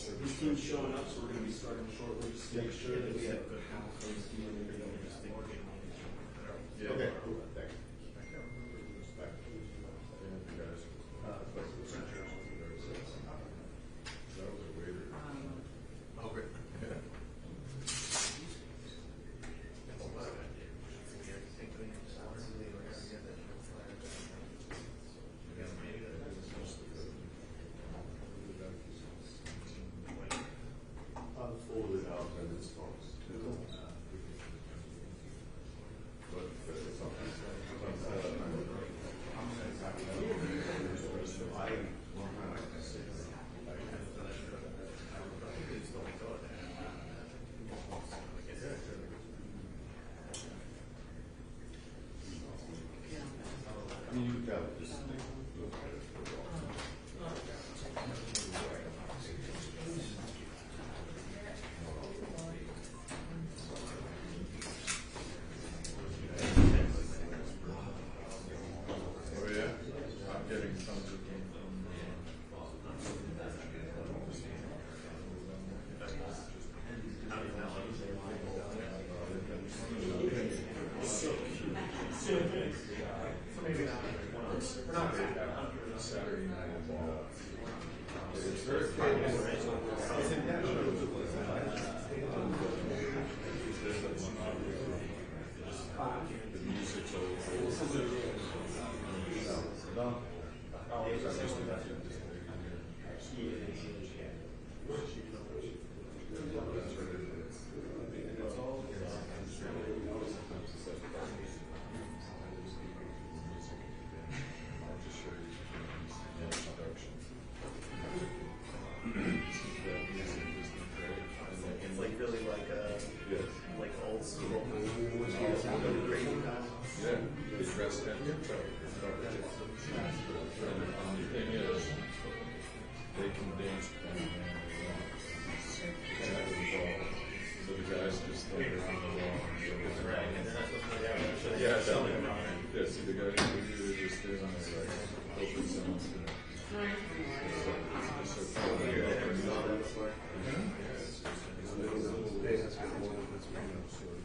His team's showing up, so we're going to be starting shortly just to make sure that we have good house and team and everything. Okay.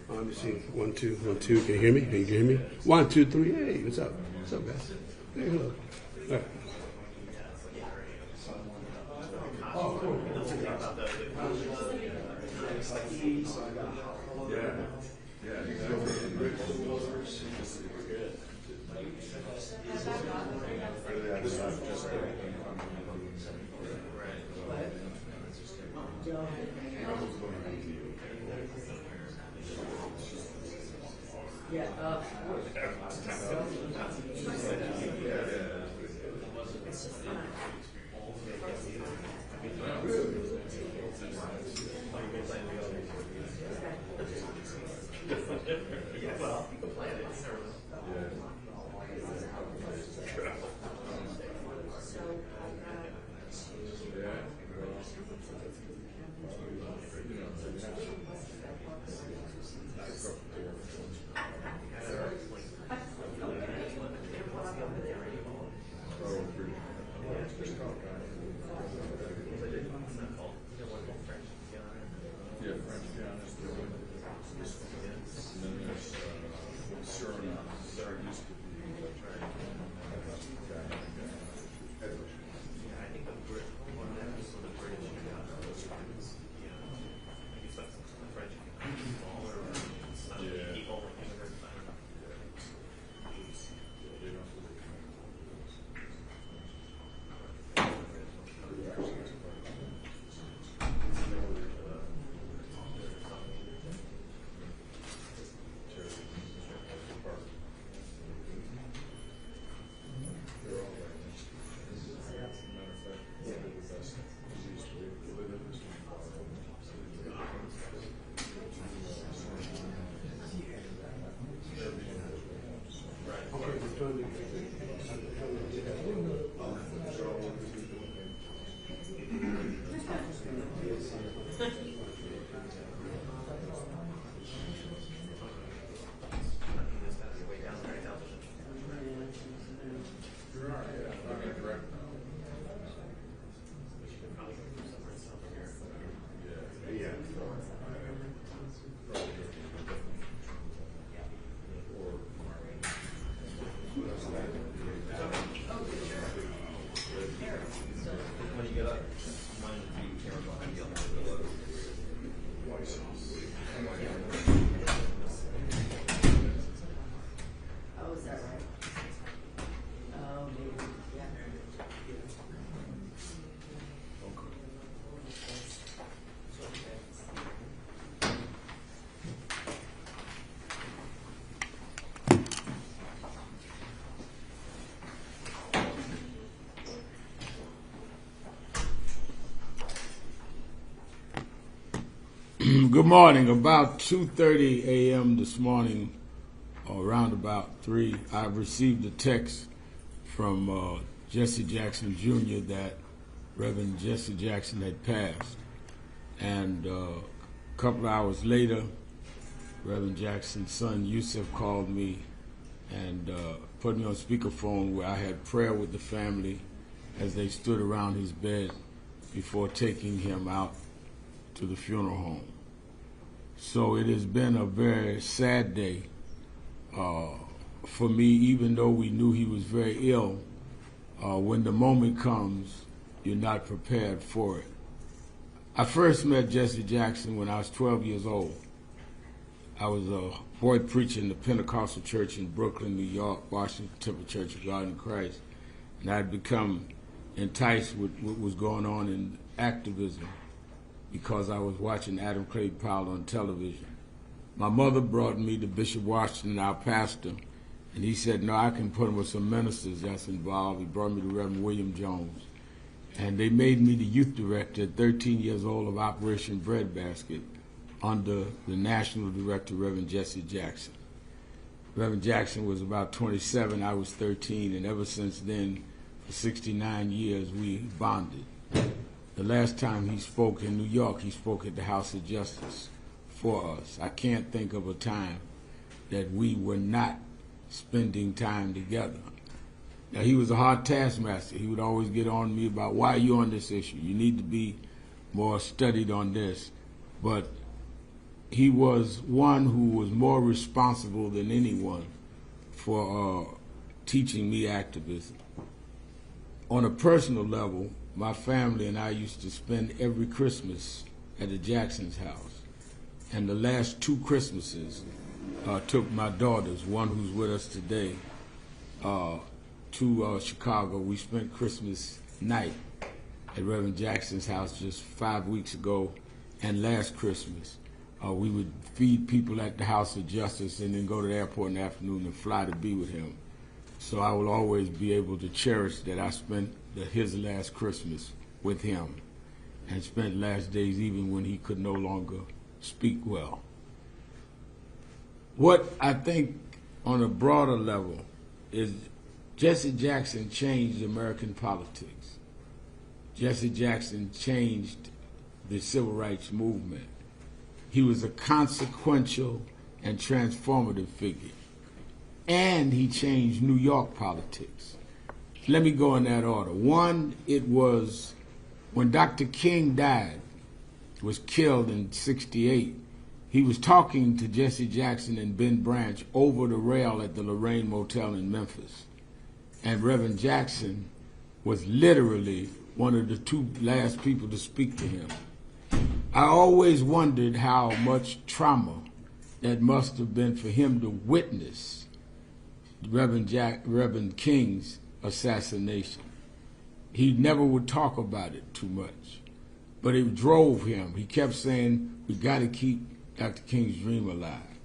Let me see. 1, 2, 1, 2. Can you hear me? Can you hear me? 1, 2, 3. Hey, what's up? What's up, guys? Hey, hello. All right. Oh, cool. Good morning. About 2:30 a.m. this morning, or around about 3, I received a text from Jesse Jackson Jr. that Reverend Jesse Jackson had passed. And a couple of hours later, Reverend Jackson's son Yusuf called me and put me on speakerphone, where I had prayer with the family as they stood around his bed before taking him out to the funeral home. So it has been a very sad day for me, even though we knew he was very ill. When the moment comes, you're not prepared for it. I first met Jesse Jackson when I was 12 years old. I was a boy preacher in the Pentecostal church in Brooklyn, New York, Washington Temple Church of God in Christ. And I had become enticed with what was going on in activism because I was watching Adam Clay Powell on television. My mother brought me to Bishop Washington, our pastor, and he said, no, I can put him with some ministers that's involved. He brought me to Reverend William Jones. And they made me the youth director at 13 years old of Operation Breadbasket under the national director, Reverend Jesse Jackson. Reverend Jackson was about 27, I was 13, and ever since then, for 69 years, we bonded. The last time he spoke in New York, he spoke at the House of Justice for us. I can't think of a time that we were not spending time together. Now, he was a hard taskmaster. He would always get on me about, why are you on this issue? You need to be more studied on this. But he was one who was more responsible than anyone for teaching me activism. On a personal level, my family and I used to spend every Christmas at the Jackson's house. And the last 2 Christmases took my daughters, one who's with us today, to Chicago. We spent Christmas night at Reverend Jackson's house just 5 weeks ago, and last Christmas. We would feed people at the House of Justice and then go to the airport in the afternoon and fly to be with him. So I will always be able to cherish that I spent his last Christmas with him and spent last days even when he could no longer speak well. What I think on a broader level is Jesse Jackson changed American politics. Jesse Jackson changed the civil rights movement. He was a consequential and transformative figure. And he changed New York politics. Let me go in that order. One, it was when Dr. King died, was killed in '68, he was talking to Jesse Jackson and Ben Branch over the rail at the Lorraine Motel in Memphis. And Reverend Jackson was literally one of the 2 last people to speak to him. I always wondered how much trauma that must have been for him to witness Reverend King's assassination. He never would talk about it too much, but it drove him. He kept saying, we got to keep Dr. King's dream alive.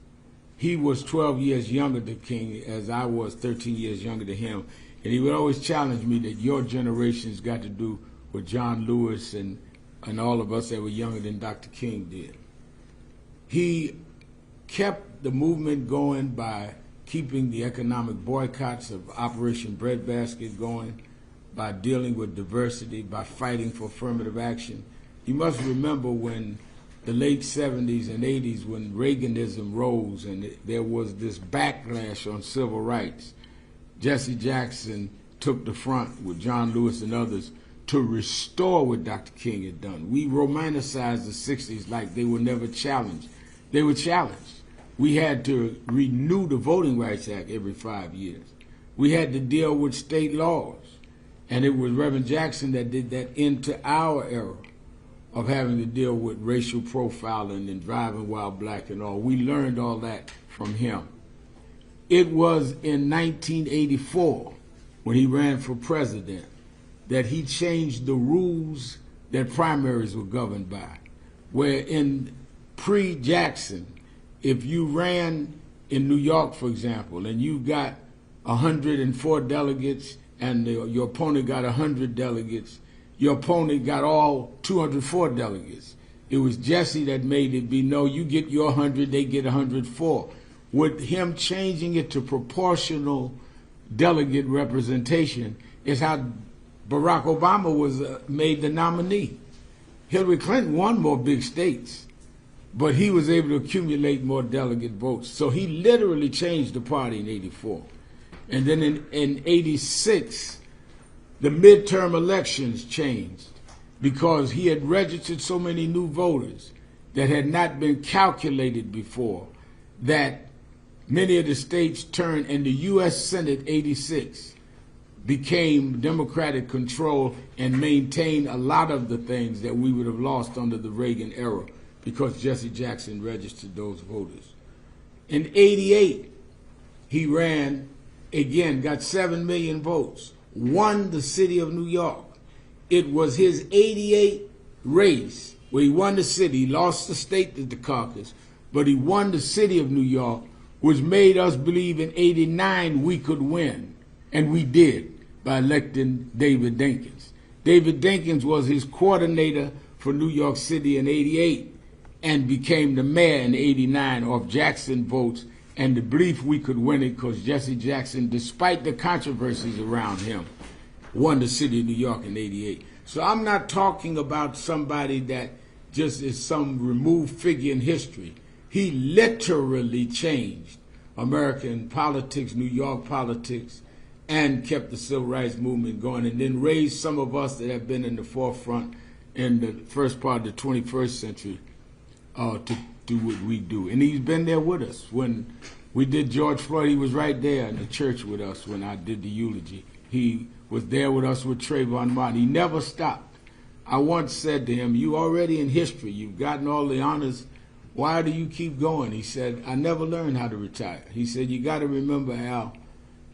He was 12 years younger than King, as I was 13 years younger than him, and he would always challenge me that your generation's got to do what John Lewis and all of us that were younger than Dr. King did. He kept the movement going by keeping the economic boycotts of Operation Breadbasket going, by dealing with diversity, by fighting for affirmative action. You must remember when the late 70s and 80s, when Reaganism rose and there was this backlash on civil rights, Jesse Jackson took the front with John Lewis and others to restore what Dr. King had done. We romanticized the 60s like they were never challenged. They were challenged. We had to renew the Voting Rights Act every 5 years. We had to deal with state laws. And it was Reverend Jackson that did that into our era of having to deal with racial profiling and driving while black and all. We learned all that from him. It was in 1984, when he ran for president, that he changed the rules that primaries were governed by, where in pre-Jackson, if you ran in New York, for example, and you got 104 delegates and your opponent got 100 delegates, your opponent got all 204 delegates. It was Jesse that made it be, no, you get your 100, they get 104. With him changing it to proportional delegate representation is how Barack Obama was made the nominee. Hillary Clinton won more big states, but he was able to accumulate more delegate votes. So he literally changed the party in 84. And then in 86, the midterm elections changed because he had registered so many new voters that had not been calculated before that many of the states turned, and the U.S. Senate 86 became Democratic control and maintained a lot of the things that we would have lost under the Reagan era because Jesse Jackson registered those voters. In 88, he ran again, got 7 million votes, won the city of New York. It was his 88 race where he won the city, he lost the state to the caucus, but he won the city of New York, which made us believe in 89 we could win. And we did by electing David Dinkins. David Dinkins was his coordinator for New York City in 88 and became the mayor in 89 off Jackson votes and the belief we could win it because Jesse Jackson, despite the controversies around him, won the city of New York in 88. So I'm not talking about somebody that just is some removed figure in history. He literally changed American politics, New York politics, and kept the civil rights movement going, and then raised some of us that have been in the forefront in the first part of the 21st century to do what we do. And he's been there with us. When we did George Floyd, he was right there in the church with us when I did the eulogy. He was there with us with Trayvon Martin. He never stopped. I once said to him, you already in history, you've gotten all the honors, why do you keep going? He said, I never learned how to retire. He said, you got to remember how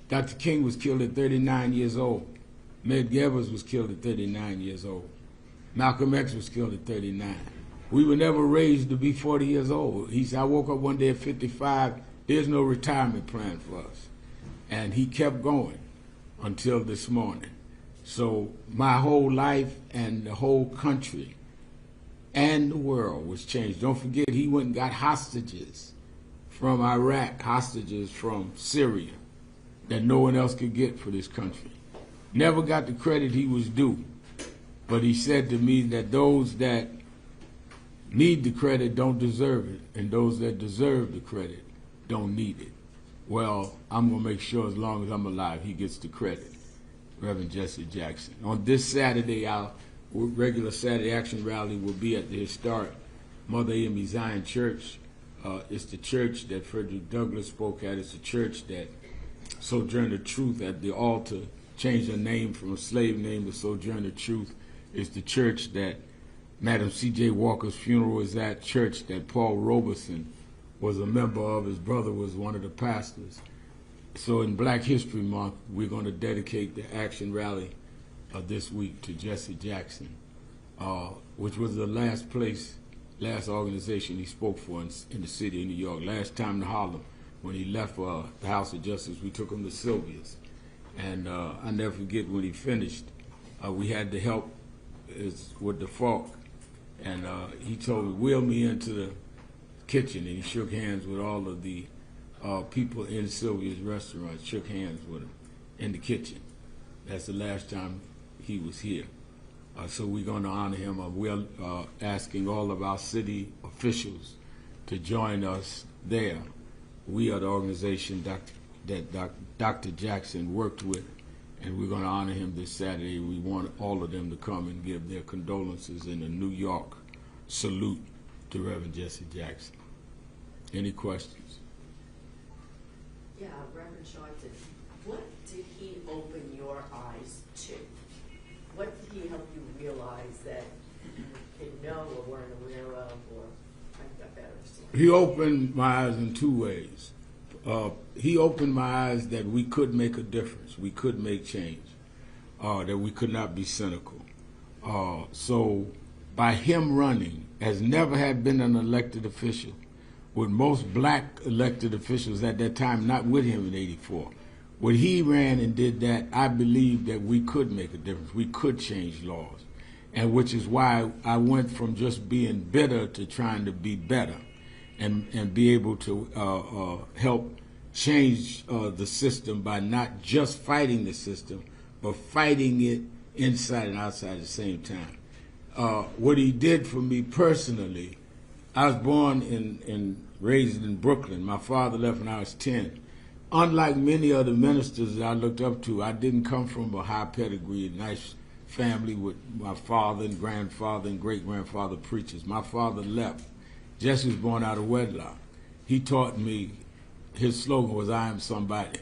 Dr. King was killed at 39 years old. Medgar Evers was killed at 39 years old. Malcolm X was killed at 39. We were never raised to be 40 years old. He said, I woke up one day at 55, there's no retirement plan for us. And he kept going until this morning. So my whole life and the whole country and the world was changed. Don't forget, he went and got hostages from Iraq, hostages from Syria that no one else could get for this country. Never got the credit he was due. But he said to me that those that need the credit don't deserve it, and those that deserve the credit don't need it. Well, I'm going to make sure as long as I'm alive, he gets the credit, Reverend Jesse Jackson. On this Saturday, our regular Saturday Action Rally will be at the historic Mother Amy Zion Church. It's the church that Frederick Douglass spoke at. It's the church that Sojourner Truth at the altar changed her name from a slave name to Sojourner Truth. It's the church that Madam C.J. Walker's funeral was at, church that Paul Robeson was a member of. His brother was one of the pastors. So in Black History Month, we're going to dedicate the Action Rally this week to Jesse Jackson, which was the last organization he spoke for in the city of New York. Last time to Harlem, when he left the House of Justice, we took him to Sylvia's. And I never forget when he finished, we had to help with the fork. And he told me, wheel me into the kitchen, and he shook hands with all of the people in Sylvia's restaurant, shook hands with him in the kitchen. That's the last time he was here. So we're going to honor him. We're asking all of our city officials to join us there. We are the organization that Dr. Jackson worked with, and we're going to honor him this Saturday. We want all of them to come and give their condolences in a New York salute to Reverend Jesse Jackson. Any questions? Yeah, Reverend Sharpton, what did he open your eyes to? What did he help you realize that you didn't know or weren't aware of, or I got better? He opened my eyes in two ways. He opened my eyes that we could make a difference, we could make change, that we could not be cynical. So by him running, as never had been an elected official, with most black elected officials at that time not with him in '84, when he ran and did that, I believed that we could make a difference, we could change laws. and which is why I went from just being bitter to trying to be better, and be able to help change the system by not just fighting the system, but fighting it inside and outside at the same time. What he did for me personally, I was born and raised in Brooklyn. My father left when I was 10. Unlike many other ministers that I looked up to, I didn't come from a high pedigree, nice family with my father and grandfather and great-grandfather preachers. My father left. Jesse was born out of wedlock. He taught me, his slogan was, "I am somebody."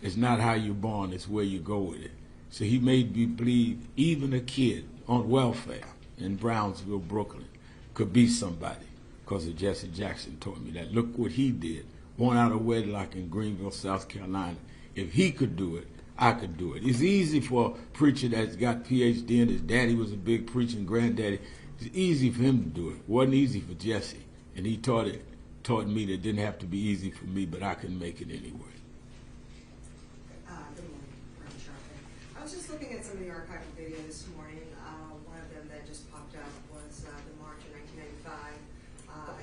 It's not how you're born, it's where you go with it. So he made me believe even a kid on welfare in Brownsville, Brooklyn, could be somebody because of Jesse Jackson taught me that. Look what he did, born out of wedlock in Greenville, South Carolina. If he could do it, I could do it. It's easy for a preacher that's got PhD and his daddy was a big preacher and granddaddy. It's easy for him to do it. It wasn't easy for Jesse. And he taught me that it didn't have to be easy for me, but I could make it anyway. Good morning, Reverend Sharpton. I was just looking at some of the archival video this morning. One of them that just popped up was the march in 1995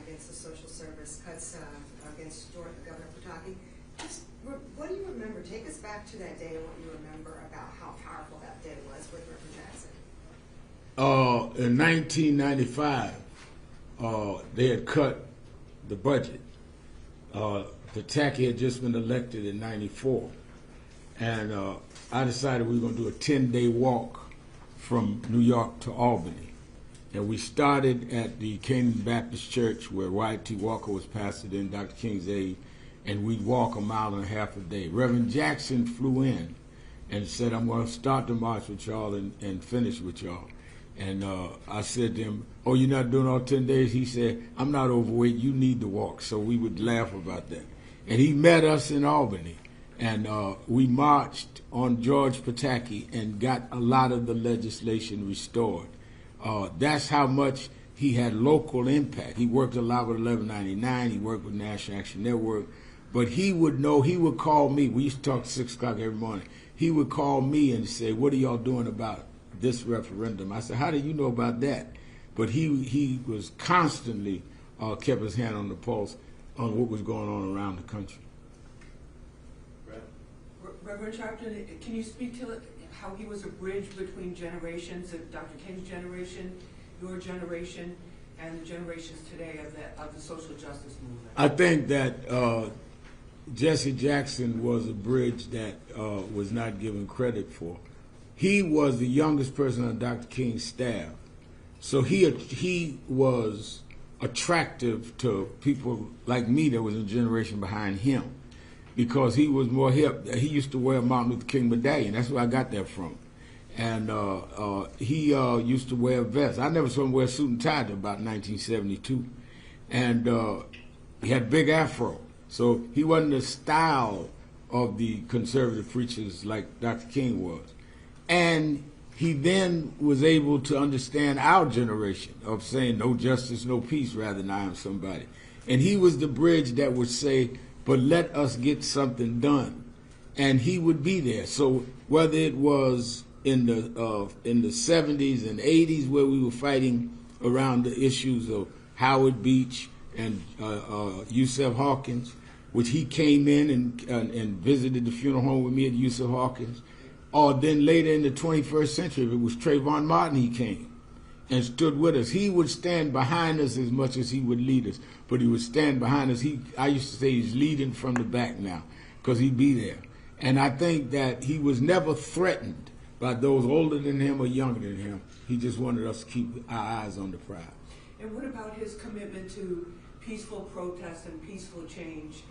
against the social service cuts against Governor Pataki. Just what do you remember? Take us back to that day and what you remember about how powerful that day was with Reverend Jackson. In 1995, they had cut the budget. Pataki had just been elected in 94. And I decided we were going to do a 10-day walk from New York to Albany. And we started at the Canaan Baptist Church where Wyatt T. Walker was pastored in, Dr. King's aide, and we'd walk 1.5 miles a day. Reverend Jackson flew in and said, "I'm going to start the march with y'all and finish with y'all." And I said to him, "Oh, you're not doing all 10 days?" He said, "I'm not overweight, you need to walk." So we would laugh about that. And he met us in Albany. And we marched on George Pataki and got a lot of the legislation restored. That's how much he had local impact. He worked a lot with 1199. He worked with National Action Network. But he would know, he would call me. We used to talk at 6 o'clock every morning. He would call me and say, "What are y'all doing about this referendum?" I said, "How do you know about that?" But he was constantly kept his hand on the pulse on what was going on around the country. Reverend Sharpton, can you speak to how he was a bridge between generations, of Dr. King's generation, your generation, and the generations today of the social justice movement? I think that Jesse Jackson was a bridge that was not given credit for. He was the youngest person on Dr. King's staff, so he was attractive to people like me that was a generation behind him, because he was more hip. He used to wear a Martin Luther King medallion. That's where I got that from. And he used to wear a vest. I never saw him wear a suit and tie until about 1972. And he had a big afro. So he wasn't the style of the conservative preachers like Dr. King was. And he then was able to understand our generation of saying no justice, no peace, rather than I am somebody. And he was the bridge that would say, "But let us get something done." And he would be there. So whether it was in the 70s and 80s where we were fighting around the issues of Howard Beach and Yusef Hawkins, which he came in and visited the funeral home with me at Yusef Hawkins, or then later in the 21st century, if it was Trayvon Martin, he came and stood with us. He would stand behind us as much as he would lead us, but he would stand behind us. I used to say he's leading from the back now, because he'd be there. And I think that he was never threatened by those older than him or younger than him. He just wanted us to keep our eyes on the prize. And what about his commitment to peaceful protest and peaceful change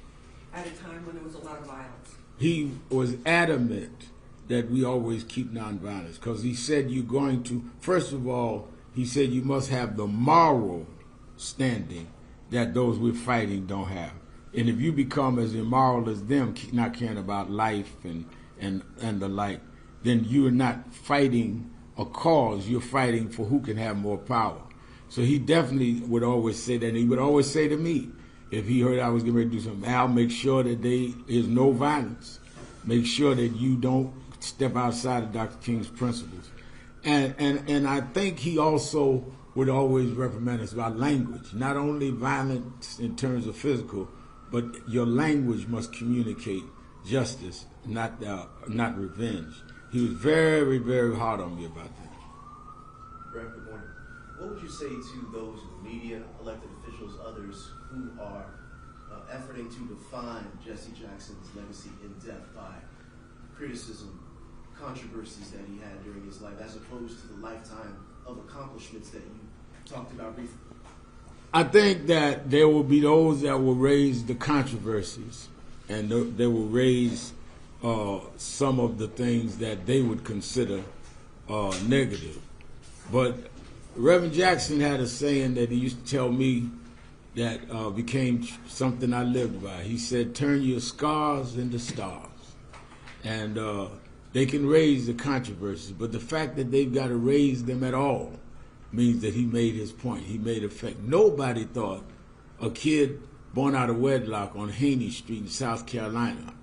at a time when there was a lot of violence? He was adamant that we always keep nonviolence, because he said you're going to, first of all, he said you must have the moral standing that those we're fighting don't have. And if you become as immoral as them, not caring about life and the like, then you are not fighting a cause, you're fighting for who can have more power. So he definitely would always say that. And he would always say to me, if he heard I was getting ready to do something, "Al, make sure that there is no violence. Make sure that you don't step outside of Dr. King's principles." And I think he also would always reprimand us about language, not only violence in terms of physical, but your language must communicate justice, not revenge. He was very, very hard on me about that. Reverend, good morning. What would you say to those in the media, elected officials, others who are efforting to define Jesse Jackson's legacy in depth by criticism, controversies that he had during his life, as opposed to the lifetime of accomplishments that you talked about briefly? I think that there will be those that will raise the controversies, and they will raise some of the things that they would consider negative. But Reverend Jackson had a saying that he used to tell me that became something I lived by. He said, "Turn your scars into stars." And they can raise the controversies, but the fact that they've got to raise them at all means that he made his point. He made effect. Nobody thought a kid born out of wedlock on Haney Street in South Carolina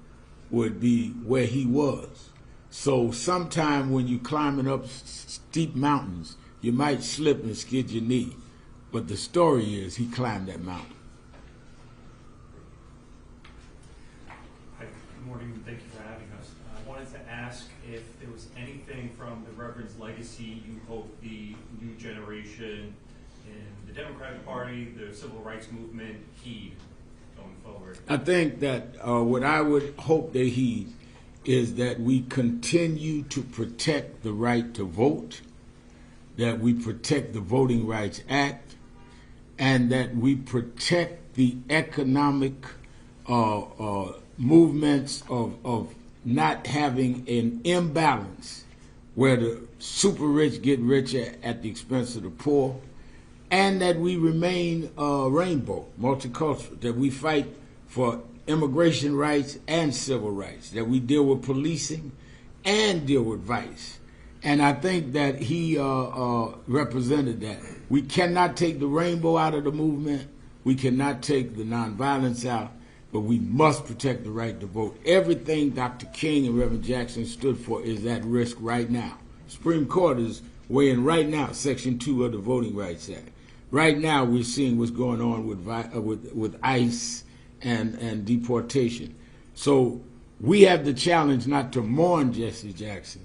would be where he was. So sometime when you're climbing up steep mountains, you might slip and skid your knee. But the story is he climbed that mountain. Hi, good morning. Thank you for having us. I wanted to ask if there was anything from the Reverend's legacy you hope the new generation in the Democratic Party, the civil rights movement, heed going forward. I think that what I would hope they heed is that we continue to protect the right to vote, that we protect the Voting Rights Act, and that we protect the economic movements of not having an imbalance where the super rich get richer at the expense of the poor, and that we remain rainbow, multicultural, that we fight for immigration rights and civil rights, that we deal with policing and deal with vice. And I think that he represented that. We cannot take the rainbow out of the movement. We cannot take the nonviolence out, but we must protect the right to vote. Everything Dr. King and Reverend Jackson stood for is at risk right now. Supreme Court is weighing right now Section 2 of the Voting Rights Act. Right now we're seeing what's going on with ICE and deportation. So we have the challenge not to mourn Jesse Jackson,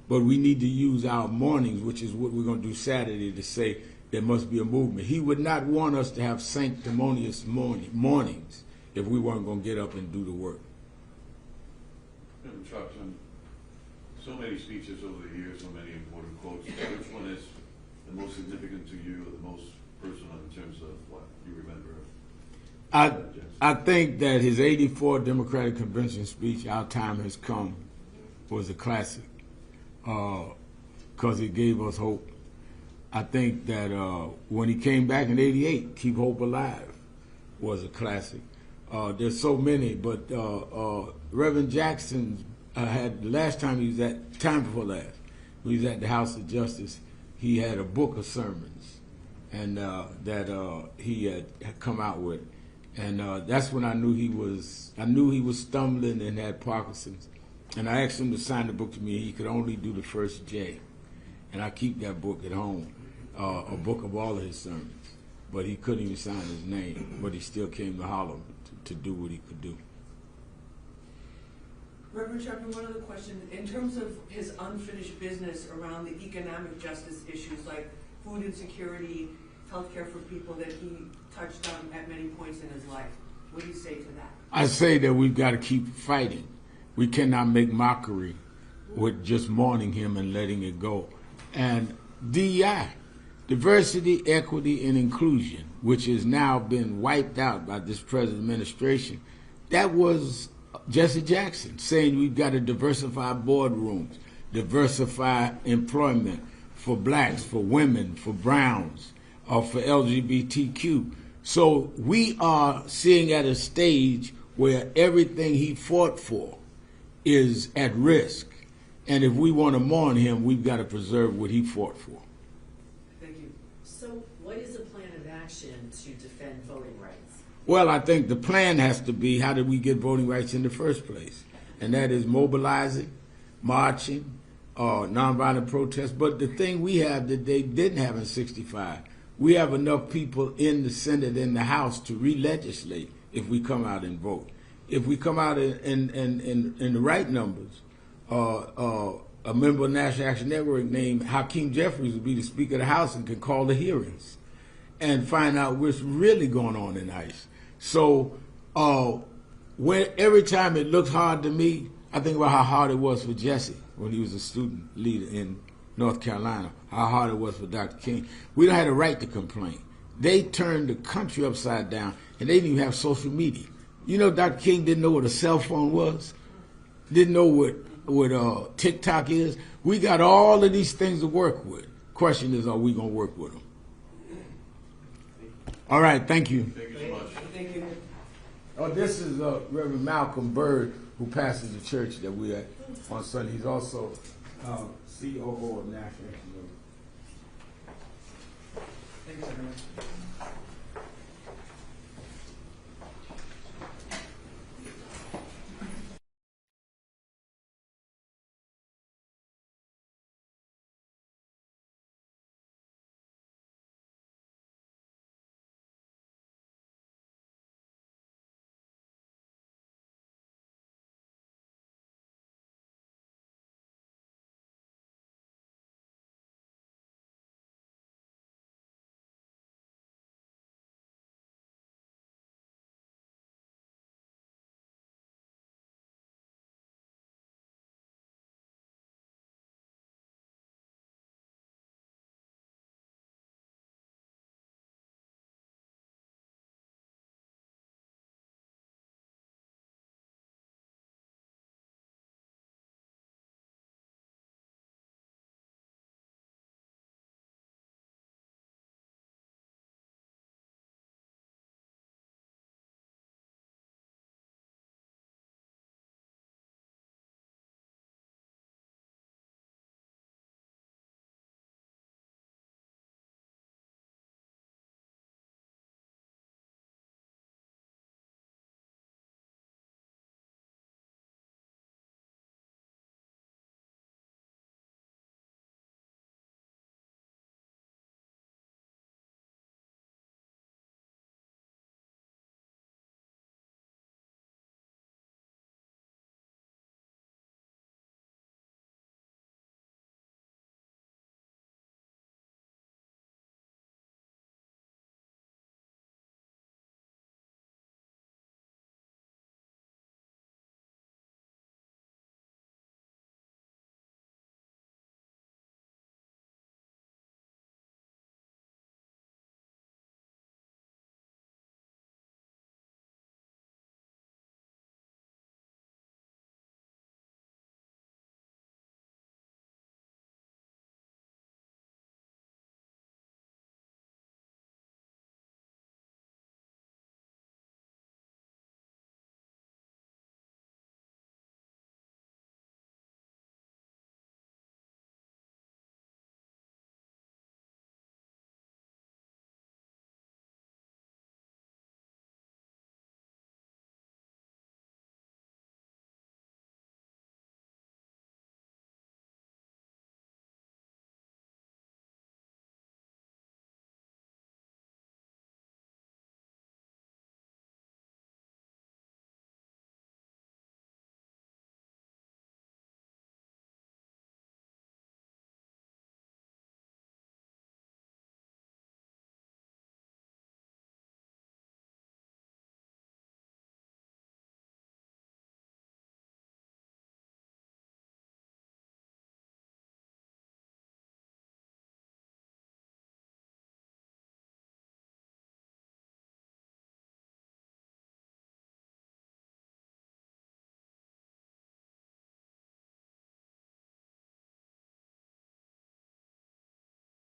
but we need to use our mornings, which is what we're going to do Saturday, to say there must be a movement. He would not want us to have sanctimonious mornings if we weren't going to get up and do the work. Sharpton, so many speeches over the years, so many important quotes. Which one is the most significant to you, or the most personal in terms of what you remember? I think that his '84 Democratic Convention speech, "Our Time Has Come," was a classic because it gave us hope. I think that when he came back in '88, "Keep Hope Alive" was a classic. There's so many, but Reverend Jackson had, the last time he was at, time before last, when he was at the House of Justice, he had a book of sermons and that he had come out with. And that's when I knew he was stumbling and had Parkinson's. And I asked him to sign the book to me. He could only do the first J. And I keep that book at home, a book of all of his sermons. But he couldn't even sign his name. But he still came to Harlem to do what he could do. Reverend Sharpton, one other question. In terms of his unfinished business around the economic justice issues like food insecurity, healthcare for people that he touched on at many points in his life, what do you say to that? I say that we've got to keep fighting. We cannot make mockery with just mourning him and letting it go. And DEI, diversity, equity, and inclusion, which has now been wiped out by this present administration, that was Jesse Jackson saying we've got to diversify boardrooms, diversify employment for blacks, for women, for browns, or for LGBTQ. So we are seeing at a stage where everything he fought for is at risk. And if we want to mourn him, we've got to preserve what he fought for. Thank you. So what is a plan of action to defend voting rights? Well, I think the plan has to be, how did we get voting rights in the first place? And that is mobilizing, marching, nonviolent protests. But the thing we have that they didn't have in '65, we have enough people in the Senate and the House to re-legislate if we come out and vote. If we come out in the right numbers, a member of the National Action Network named Hakeem Jeffries would be the Speaker of the House and can call the hearings and find out what's really going on in ICE. So every time it looks hard to me, I think about how hard it was for Jesse when he was a student leader in North Carolina, how hard it was for Dr. King. We don't have the right to complain. They turned the country upside down, and they didn't even have social media. You know, Dr. King didn't know what a cell phone was, didn't know what TikTok is. We got all of these things to work with. Question is, are we going to work with them? All right, thank you. Thank you so much. Thank you. Oh, this is Reverend Malcolm Bird, who pastors the church that we're at on Sunday. He's also COO of National Action